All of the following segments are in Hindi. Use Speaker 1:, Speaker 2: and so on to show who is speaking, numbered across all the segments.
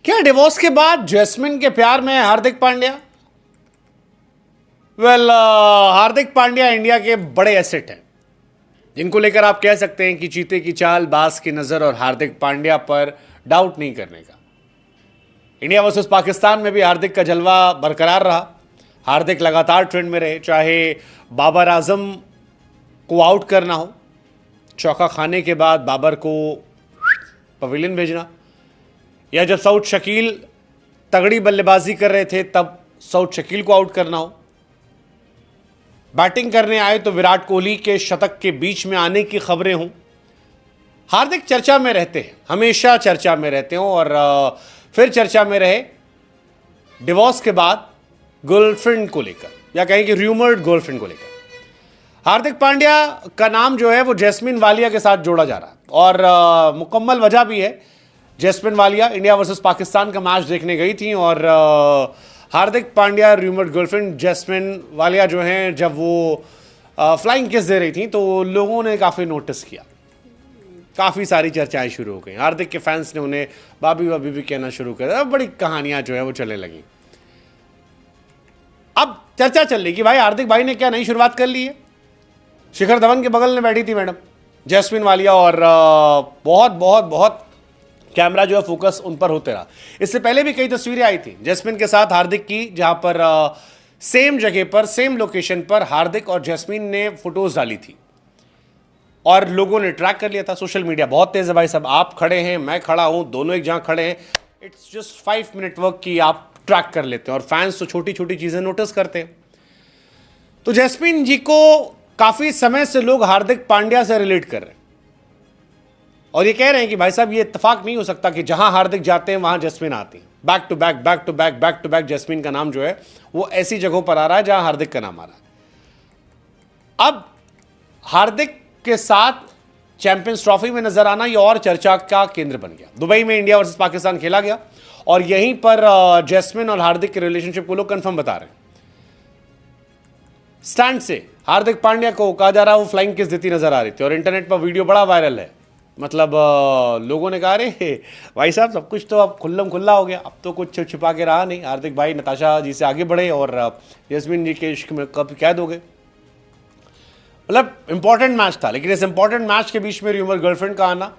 Speaker 1: क्या डिवोर्स के बाद जैस्मिन के प्यार में हार्दिक पांड्या? हार्दिक पांड्या इंडिया के बड़े एसेट हैं जिनको लेकर आप कह सकते हैं कि चीते की चाल, बाज की नजर और हार्दिक पांड्या पर डाउट नहीं करने का। इंडिया वर्सेस पाकिस्तान में भी हार्दिक का जलवा बरकरार रहा। हार्दिक लगातार ट्रेंड में रहे, चाहे बाबर आजम को आउट करना हो, चौका खाने के बाद बाबर को पवेलियन भेजना, या जब सऊद शकील तगड़ी बल्लेबाजी कर रहे थे तब सऊद शकील को आउट करना हो, बैटिंग करने आए तो विराट कोहली के शतक के बीच में आने की खबरें हों, हार्दिक चर्चा में रहते हैं, हमेशा चर्चा में रहते हो। और फिर चर्चा में रहे डिवोर्स के बाद गर्लफ्रेंड को लेकर, या कहें कि र्यूमर्ड गर्लफ्रेंड को लेकर। हार्दिक पांड्या का नाम जो है वो जैस्मिन वालिया के साथ जोड़ा जा रहा है और मुकम्मल वजह भी है। Jasmin Walia India versus Pakistan का मैच देखने गई थी और Hardik Pandya rumoured girlfriend Jasmin Walia जो हैं, जब वो फ्लाइंग किस दे रही थी तो लोगों ने काफ़ी नोटिस किया, काफ़ी सारी चर्चाएं शुरू हो गई। हार्दिक के फैंस ने उन्हें बाबी बाबी भी कहना शुरू कर दिया, बड़ी कहानियां जो है वो चलने लगी। अब चर्चा चल रही कि भाई हार्दिक भाई ने क्या नई शुरुआत कर ली है। शिखर धवन के बगल में बैठी थी मैडम जैस्मिन वालिया और बहुत बहुत बहुत कैमरा जो है फोकस उन पर होते रहा। इससे पहले भी कई तस्वीरें आई थी जैस्मिन के साथ हार्दिक की, जहां पर सेम जगह पर, सेम लोकेशन पर हार्दिक और जैस्मिन ने फोटोज डाली थी और लोगों ने ट्रैक कर लिया था। सोशल मीडिया बहुत तेज है भाई साहब, आप खड़े हैं, मैं खड़ा हूं, दोनों एक जगह खड़े हैं, इट्स जस्ट 5 मिनट वर्क की आप ट्रैक कर लेते हैं और फैंस तो छोटी छोटी चीजें नोटिस करते हैं। तो जैस्मिन जी को काफी समय से लोग हार्दिक पांड्या से रिलेट कर रहे हैं और ये कह रहे हैं कि भाई साहब ये इत्तेफाक नहीं हो सकता कि जहां हार्दिक जाते हैं वहां जैस्मिन आती है। Back to back back to back back to back Jasmine का नाम जो है वो ऐसी जगहों पर आ रहा है जहां हार्दिक का नाम आ रहा है। अब हार्दिक के साथ चैंपियंस ट्रॉफी में नजर आना ये और चर्चा का केंद्र बन गया। दुबई में इंडिया वर्सेस पाकिस्तान खेला गया और यहीं पर जैस्मिन और हार्दिक के रिलेशनशिप को लोग कंफर्म बता रहे हैं। स्टैंड से हार्दिक पांड्या को कहा जा रहा है वो फ्लाइंग किस देती नजर आ रही थी और इंटरनेट पर वीडियो बड़ा वायरल है। मतलब लोगों ने कहा अरे भाई साहब सब कुछ तो अब खुल्लम खुल्ला हो गया, अब तो कुछ छिपा के रहा नहीं, हार्दिक भाई नताशा जी से आगे बढ़े और जैस्मिन जी के इश्क में कब कैद हो गए। मतलब इंपॉर्टेंट मैच था, लेकिन इस इंपॉर्टेंट मैच के बीच में र्यूमर गर्लफ्रेंड का आना,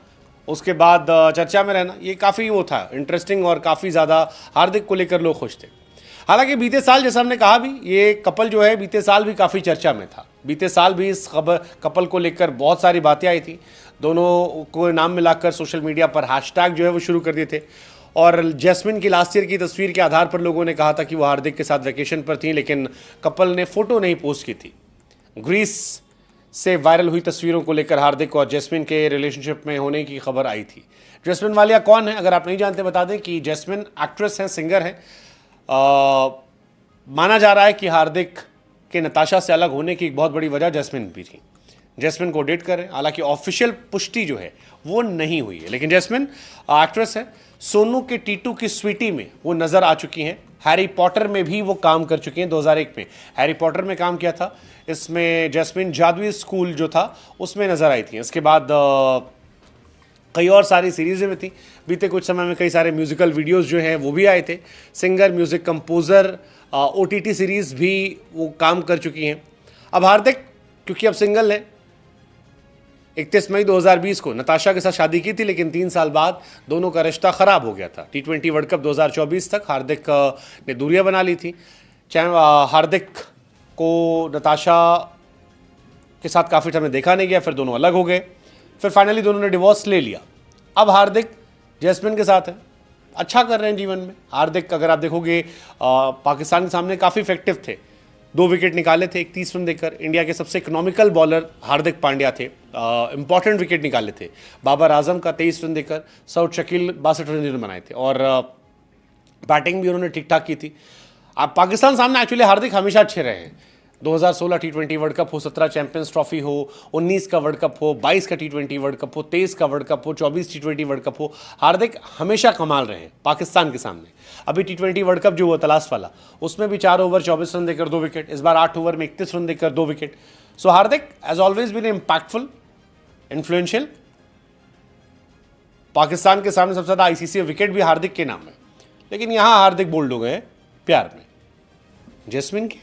Speaker 1: उसके बाद चर्चा में रहना, ये काफ़ी वो था इंटरेस्टिंग और काफ़ी ज़्यादा हार्दिक को लेकर लोग खुश थे। हालांकि बीते साल जैसा हमने कहा भी, ये कपल जो है बीते साल भी काफ़ी चर्चा में था। बीते साल भी इस कपल को लेकर बहुत सारी बातें आई थी, दोनों को नाम मिलाकर सोशल मीडिया पर हैशटैग जो है वो शुरू कर दिए थे और जैस्मिन की लास्ट ईयर की तस्वीर के आधार पर लोगों ने कहा था कि वो हार्दिक के साथ वैकेशन पर थी, लेकिन कपल ने फोटो नहीं पोस्ट की थी। ग्रीस से वायरल हुई तस्वीरों को लेकर हार्दिक और जैस्मिन के रिलेशनशिप में होने की खबर आई थी। जैस्मिन वालिया कौन है अगर आप नहीं जानते बता दें कि जैस्मिन एक्ट्रेस हैं, सिंगर हैं। माना जा रहा है कि हार्दिक के नताशा से अलग होने की एक बहुत बड़ी वजह जैस्मिन भी थी। जैस्मिन को डेट कर रहे हैं, हालांकि ऑफिशियल पुष्टि जो है वो नहीं हुई है, लेकिन जैस्मिन एक्ट्रेस है। सोनू के टीटू की स्वीटी में वो नजर आ चुकी हैं। हैरी पॉटर में भी वो काम कर चुकी हैं। 2001 में हैरी पॉटर में काम किया था। इसमें जैस्मिन जादुई स्कूल जो था उसमें नजर आई थी। इसके बाद कई और सारी सीरीज़ें में थी। बीते कुछ समय में कई सारे म्यूजिकल वीडियोस जो हैं वो भी आए थे। Singer, music composer, OTT series भी वो काम कर चुकी हैं। अब हार्दिक क्योंकि अब सिंगल है, 31 मई 2020 को नताशा के साथ शादी की थी, लेकिन 3 साल बाद दोनों का रिश्ता ख़राब हो गया था। T20 वर्ल्ड कप 2024 तक हार्दिक ने दूरियां बना ली थी। हार्दिक को नताशा के साथ काफ़ी समय देखा नहीं गया, फिर दोनों अलग हो गए, फिर फाइनली दोनों ने डिवोर्स ले लिया। अब हार्दिक जैस्मिन के साथ है, अच्छा कर रहे हैं जीवन में। हार्दिक अगर आप देखोगे पाकिस्तान के सामने काफ़ी इफेक्टिव थे, 2 विकेट निकाले थे 31 रन देकर। इंडिया के सबसे इकोनॉमिकल बॉलर हार्दिक पांड्या थे, इंपॉर्टेंट विकेट निकाले थे। बाबर आजम का 23 रन देकर, सऊद शकील 62 रन बनाए थे और बैटिंग भी उन्होंने ठीक ठाक की थी। अब पाकिस्तान सामने एक्चुअली हार्दिक हमेशा अच्छे रहे हैं। 2016 T20 वर्ल्ड कप हो, 17 चैंपियंस ट्रॉफी हो, 19 का वर्ल्ड कप हो, 22 का T20 वर्ल्ड कप हो, 23 का वर्ल्ड कप हो, 24 T20 वर्ल्ड कप हो, हार्दिक हमेशा कमाल रहे हैं पाकिस्तान के सामने। अभी T20 वर्ल्ड कप जो हुआ था लास्ट वाला, उसमें भी 4 ओवर 24 रन देकर 2 विकेट, इस बार 8 ओवर में 31 रन देकर 2 wicket. So Hardik has always been impactful, influential. Pakistan के सामने सबसे ज़्यादा ICC विकेट भी हार्दिक के नाम है। लेकिन यहां हार्दिक बोल्ड हो गए प्यार में। जैस्मिन के